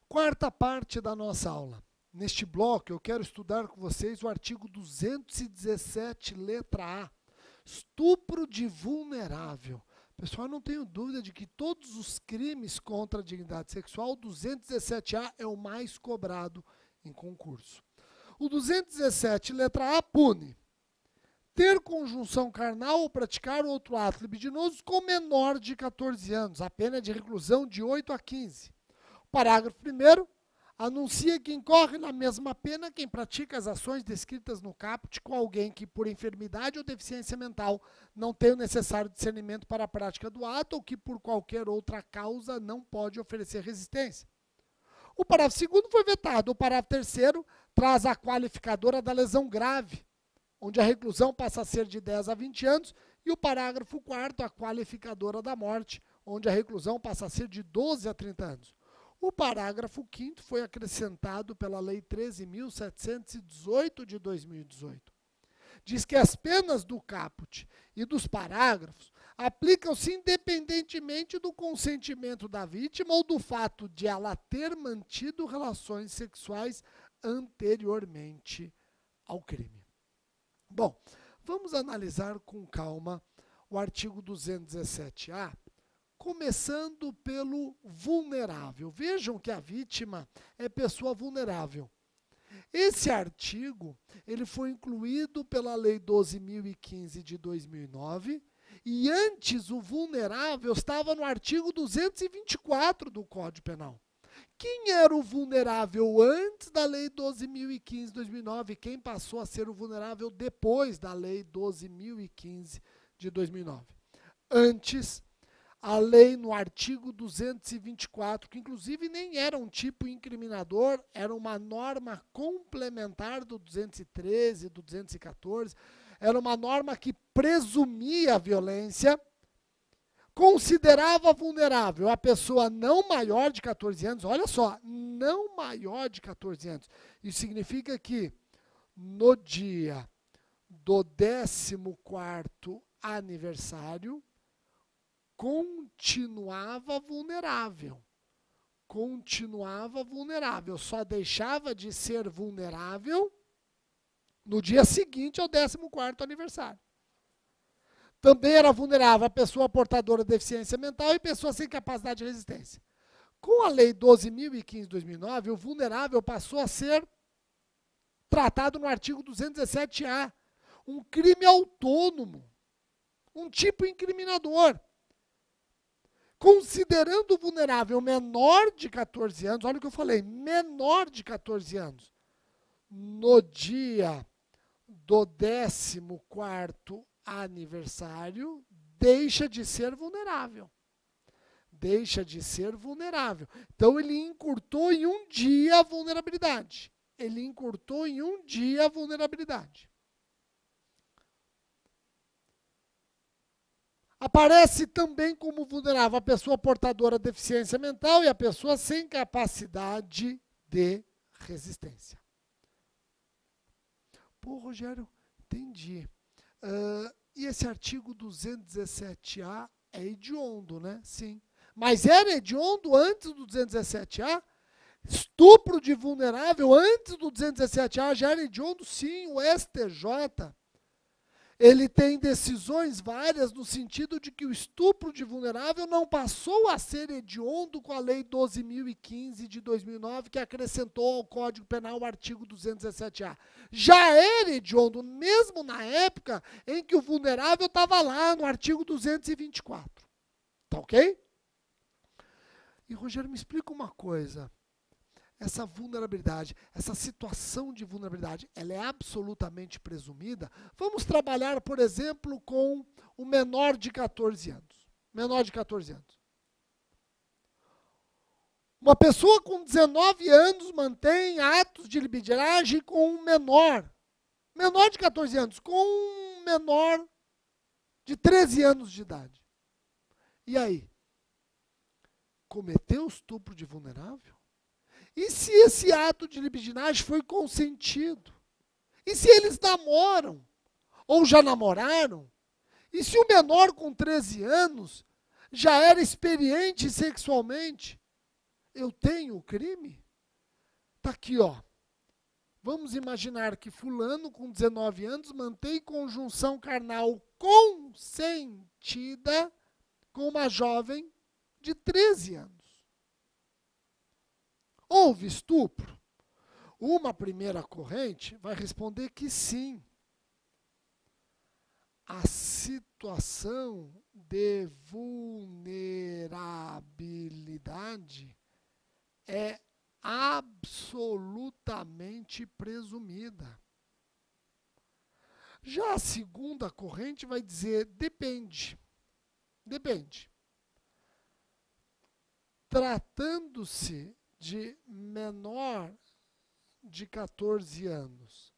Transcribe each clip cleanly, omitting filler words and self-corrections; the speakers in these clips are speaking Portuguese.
Quarta parte da nossa aula. Neste bloco, eu quero estudar com vocês o artigo 217, letra A. Estupro de vulnerável. Pessoal, não tenho dúvida de que todos os crimes contra a dignidade sexual, o 217A é o mais cobrado em concurso. O 217, letra A, pune ter conjunção carnal ou praticar outro ato libidinoso com menor de 14 anos. A pena é de reclusão de 8 a 15. Parágrafo 1º, anuncia que incorre na mesma pena quem pratica as ações descritas no caput com alguém que, por enfermidade ou deficiência mental, não tem o necessário discernimento para a prática do ato ou que, por qualquer outra causa, não pode oferecer resistência. O parágrafo 2º foi vetado. O parágrafo 3º traz a qualificadora da lesão grave, onde a reclusão passa a ser de 10 a 20 anos, e o parágrafo 4º, a qualificadora da morte, onde a reclusão passa a ser de 12 a 30 anos. O parágrafo 5º foi acrescentado pela Lei 13.718 de 2018. Diz que as penas do caput e dos parágrafos aplicam-se independentemente do consentimento da vítima ou do fato de ela ter mantido relações sexuais anteriormente ao crime. Bom, vamos analisar com calma o artigo 217A, começando pelo vulnerável. Vejam que a vítima é pessoa vulnerável. Esse artigo ele foi incluído pela Lei 12.015 de 2009 e antes o vulnerável estava no artigo 224 do Código Penal. Quem era o vulnerável antes da Lei 12.015 de 2009 e quem passou a ser o vulnerável depois da Lei 12.015 de 2009? Antes, a lei no artigo 224, que inclusive nem era um tipo incriminador, era uma norma complementar do 213, do 214, era uma norma que presumia a violência, considerava vulnerável a pessoa não maior de 14 anos, olha só, não maior de 14 anos. Isso significa que no dia do 14º aniversário, continuava vulnerável, só deixava de ser vulnerável no dia seguinte ao 14º aniversário. Também era vulnerável a pessoa portadora de deficiência mental e pessoa sem capacidade de resistência. Com a Lei 12.015 de 2009, o vulnerável passou a ser tratado no artigo 217A, um crime autônomo, um tipo incriminador. Considerando o vulnerável menor de 14 anos, olha o que eu falei, menor de 14 anos, no dia do 14º aniversário, deixa de ser vulnerável. Deixa de ser vulnerável. Então, ele encurtou em um dia a vulnerabilidade. Aparece também como vulnerável a pessoa portadora de deficiência mental e a pessoa sem capacidade de resistência. Pô, Rogério, entendi. E esse artigo 217A é hediondo, né? Sim. Mas era hediondo antes do 217A? Estupro de vulnerável antes do 217A já era hediondo? Sim, o STJ... ele tem decisões várias no sentido de que o estupro de vulnerável não passou a ser hediondo com a Lei 12.015 de 2009, que acrescentou ao Código Penal o artigo 217A. Já era hediondo, mesmo na época em que o vulnerável estava lá no artigo 224. Tá ok? E, Rogério, me explica uma coisa. Essa vulnerabilidade, essa situação de vulnerabilidade, ela é absolutamente presumida. Vamos trabalhar, por exemplo, com o menor de 14 anos. Uma pessoa com 19 anos mantém atos de libidinagem com um menor de 14 anos, com um menor de 13 anos de idade. E aí? Cometeu estupro de vulnerável? E se esse ato de libidinagem foi consentido? E se eles namoram? Ou já namoraram? E se o menor com 13 anos já era experiente sexualmente? eu tenho o crime? Está aqui, ó. Vamos imaginar que fulano com 19 anos mantém conjunção carnal consentida com uma jovem de 13 anos. Houve estupro? Uma primeira corrente vai responder que sim. A situação de vulnerabilidade é absolutamente presumida. Já a segunda corrente vai dizer depende. Depende. Tratando-se de menor de 14 anos,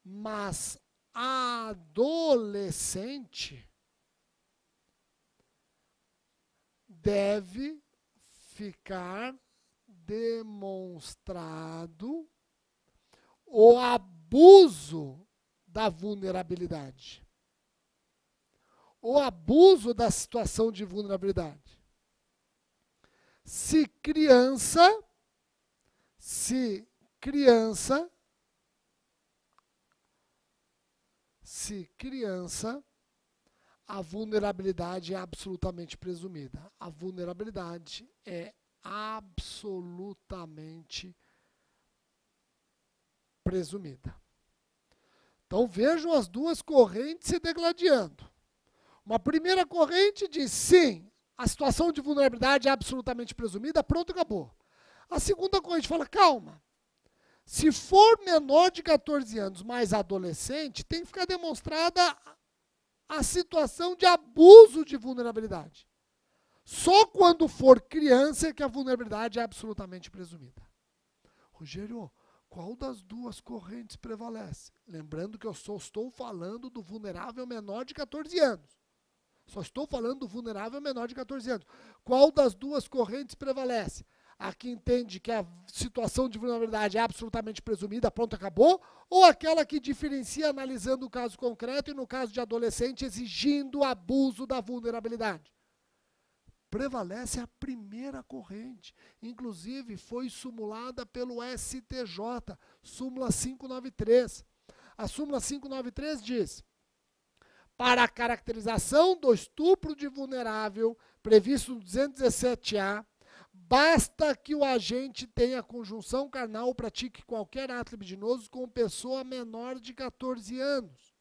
mas adolescente, deve ficar demonstrado o abuso da vulnerabilidade. O abuso da situação de vulnerabilidade. Se criança, a vulnerabilidade é absolutamente presumida. A vulnerabilidade é absolutamente presumida. Então vejam as duas correntes se degladiando. Uma primeira corrente diz sim, a situação de vulnerabilidade é absolutamente presumida, pronto, acabou. A segunda corrente fala, calma, se for menor de 14 anos, mais adolescente, tem que ficar demonstrada a situação de abuso de vulnerabilidade. Só quando for criança é que a vulnerabilidade é absolutamente presumida. Rogério, qual das duas correntes prevalece? Lembrando que eu só estou falando do vulnerável menor de 14 anos. Só estou falando do vulnerável menor de 14 anos. Qual das duas correntes prevalece? A que entende que a situação de vulnerabilidade é absolutamente presumida, pronto, acabou? Ou aquela que diferencia analisando o caso concreto e, no caso de adolescente, exigindo o abuso da vulnerabilidade? Prevalece a primeira corrente. Inclusive, foi sumulada pelo STJ, súmula 593. A súmula 593 diz: para a caracterização do estupro de vulnerável, previsto no 217-A, basta que o agente tenha conjunção carnal ou pratique qualquer ato libidinoso com pessoa menor de 14 anos.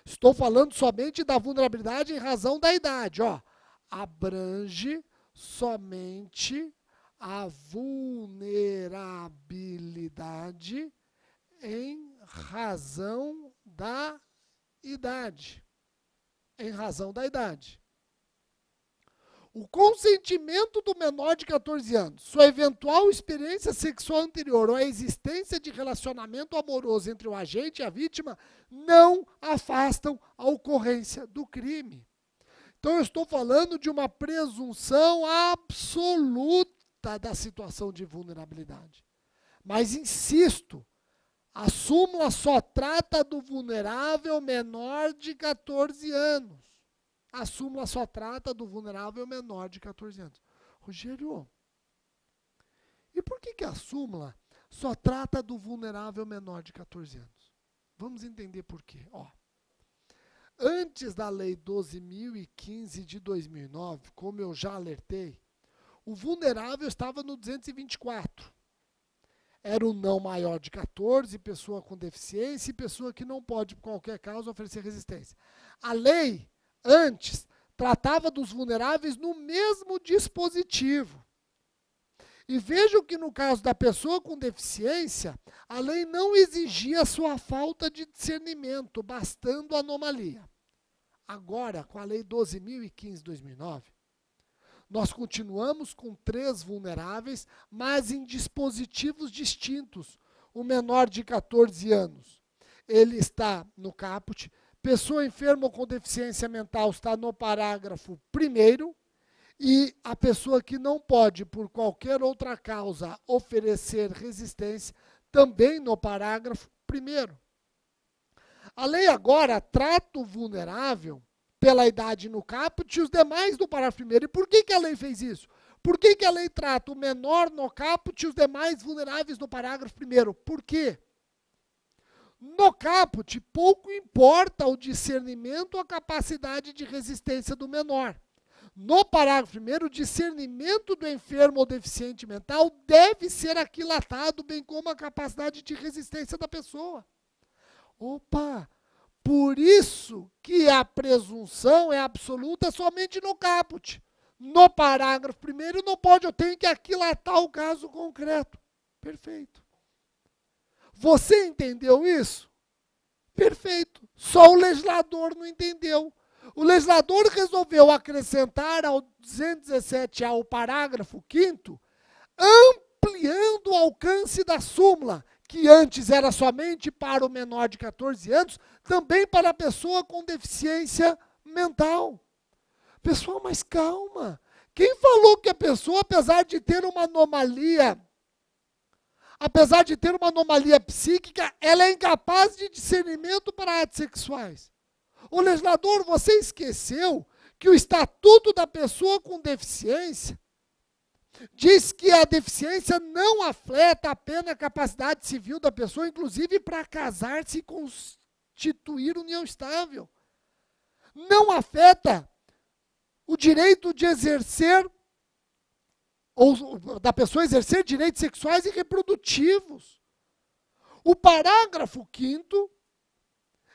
Estou falando somente da vulnerabilidade em razão da idade. Ó, abrange somente a vulnerabilidade em razão da idade. Em razão da idade. O consentimento do menor de 14 anos, sua eventual experiência sexual anterior ou a existência de relacionamento amoroso entre o agente e a vítima não afastam a ocorrência do crime. Então, eu estou falando de uma presunção absoluta da situação de vulnerabilidade. Mas, insisto, a súmula só trata do vulnerável menor de 14 anos. A súmula só trata do vulnerável menor de 14 anos. Rogério, e por que a súmula só trata do vulnerável menor de 14 anos? Vamos entender por quê. Ó, antes da Lei 12.015 de 2009, como eu já alertei, o vulnerável estava no 224. Era o não maior de 14, pessoa com deficiência e pessoa que não pode, por qualquer causa, oferecer resistência. A lei, antes, tratava dos vulneráveis no mesmo dispositivo. E vejam que no caso da pessoa com deficiência, a lei não exigia sua falta de discernimento, bastando a anomalia. Agora, com a Lei 12.015 de 2009, nós continuamos com 3 vulneráveis, mas em dispositivos distintos. O menor de 14 anos, ele está no caput. Pessoa enferma ou com deficiência mental está no parágrafo 1º. E a pessoa que não pode, por qualquer outra causa, oferecer resistência, também no parágrafo 1º. A lei agora trata o vulnerável pela idade no caput e os demais no parágrafo 1º. E por que a lei fez isso? Por que a lei trata o menor no caput e os demais vulneráveis no parágrafo 1º? Por quê? No caput, pouco importa o discernimento ou a capacidade de resistência do menor. No parágrafo 1º, o discernimento do enfermo ou deficiente mental deve ser aquilatado, bem como a capacidade de resistência da pessoa. Opa! Por isso que a presunção é absoluta somente no caput. No parágrafo 1º não pode, eu tenho que aquilatar o caso concreto. Perfeito. Você entendeu isso? Perfeito. Só o legislador não entendeu. O legislador resolveu acrescentar ao 217A o parágrafo 5º, ampliando o alcance da súmula, que antes era somente para o menor de 14 anos, também para a pessoa com deficiência mental. Pessoal, mas calma. Quem falou que a pessoa, apesar de ter uma anomalia psíquica, ela é incapaz de discernimento para atos sexuais? O legislador, você esqueceu que o Estatuto da Pessoa com Deficiência diz que a deficiência não afeta apenas a capacidade civil da pessoa, inclusive para casar-se e constituir união estável. Não afeta o direito de exercer, ou da pessoa exercer direitos sexuais e reprodutivos. O parágrafo 5º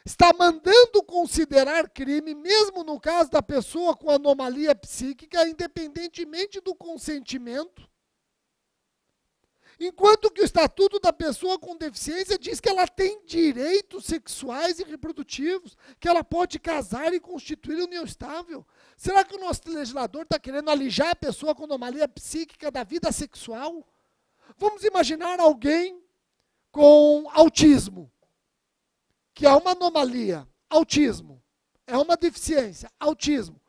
está mandando considerar crime, mesmo no caso da pessoa com anomalia psíquica, independentemente do consentimento. Enquanto que o Estatuto da Pessoa com Deficiência diz que ela tem direitos sexuais e reprodutivos, que ela pode casar e constituir união estável. Será que o nosso legislador está querendo alijar a pessoa com anomalia psíquica da vida sexual? Vamos imaginar alguém com autismo, que é uma anomalia, autismo, é uma deficiência, autismo.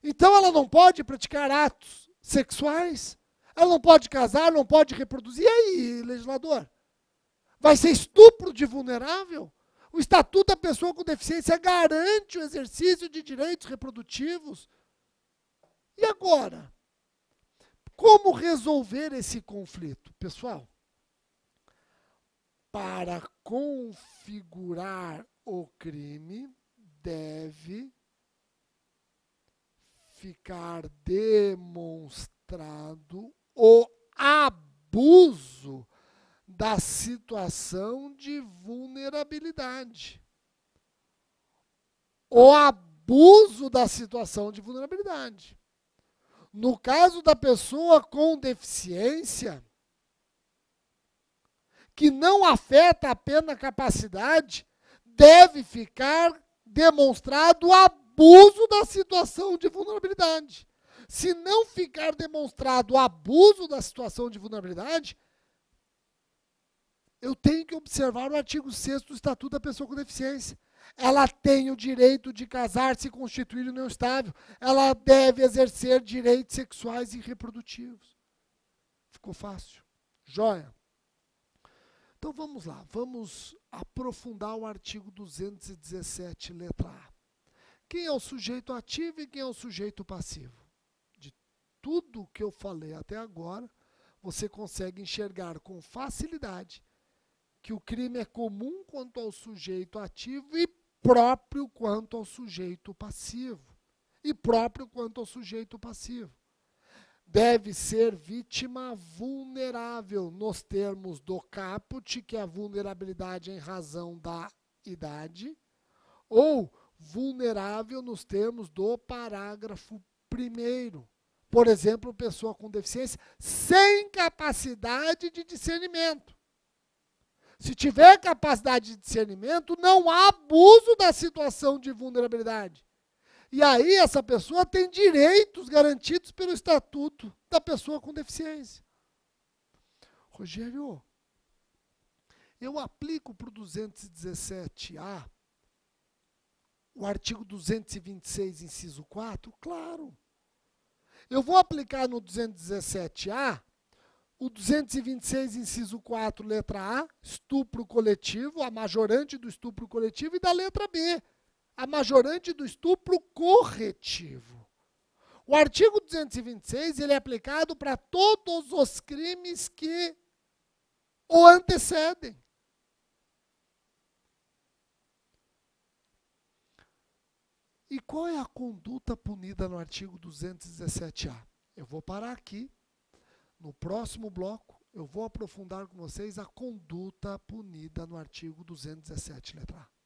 Então ela não pode praticar atos sexuais, ela não pode casar, não pode reproduzir. E aí, legislador? Vai ser estupro de vulnerável? O Estatuto da Pessoa com Deficiência garante o exercício de direitos reprodutivos. E agora? Como resolver esse conflito? Pessoal, para configurar o crime, deve ficar demonstrado o abuso da situação de vulnerabilidade. O abuso da situação de vulnerabilidade. No caso da pessoa com deficiência, que não afeta apenas a capacidade, deve ficar demonstrado o abuso da situação de vulnerabilidade. Se não ficar demonstrado o abuso da situação de vulnerabilidade, eu tenho que observar o artigo 6º do Estatuto da Pessoa com Deficiência. Ela tem o direito de casar-se e constituir união estável. Ela deve exercer direitos sexuais e reprodutivos. Ficou fácil? Joia? Então vamos lá, vamos aprofundar o artigo 217, letra A. Quem é o sujeito ativo e quem é o sujeito passivo? De tudo que eu falei até agora, você consegue enxergar com facilidade que o crime é comum quanto ao sujeito ativo e próprio quanto ao sujeito passivo. E próprio quanto ao sujeito passivo. Deve ser vítima vulnerável, nos termos do caput, que é a vulnerabilidade em razão da idade, ou vulnerável nos termos do parágrafo 1º. Por exemplo, pessoa com deficiência sem capacidade de discernimento. Se tiver capacidade de discernimento, não há abuso da situação de vulnerabilidade. E aí essa pessoa tem direitos garantidos pelo Estatuto da Pessoa com Deficiência. Rogério, eu aplico para o 217A o artigo 226, inciso 4? Claro. Eu vou aplicar no 217A o 226, inciso 4, letra A, estupro coletivo, a majorante do estupro coletivo, e da letra B, a majorante do estupro corretivo. O artigo 226 ele é aplicado para todos os crimes que o antecedem. E qual é a conduta punida no artigo 217-A? Eu vou parar aqui. No próximo bloco, eu vou aprofundar com vocês a conduta punida no artigo 217, letra A.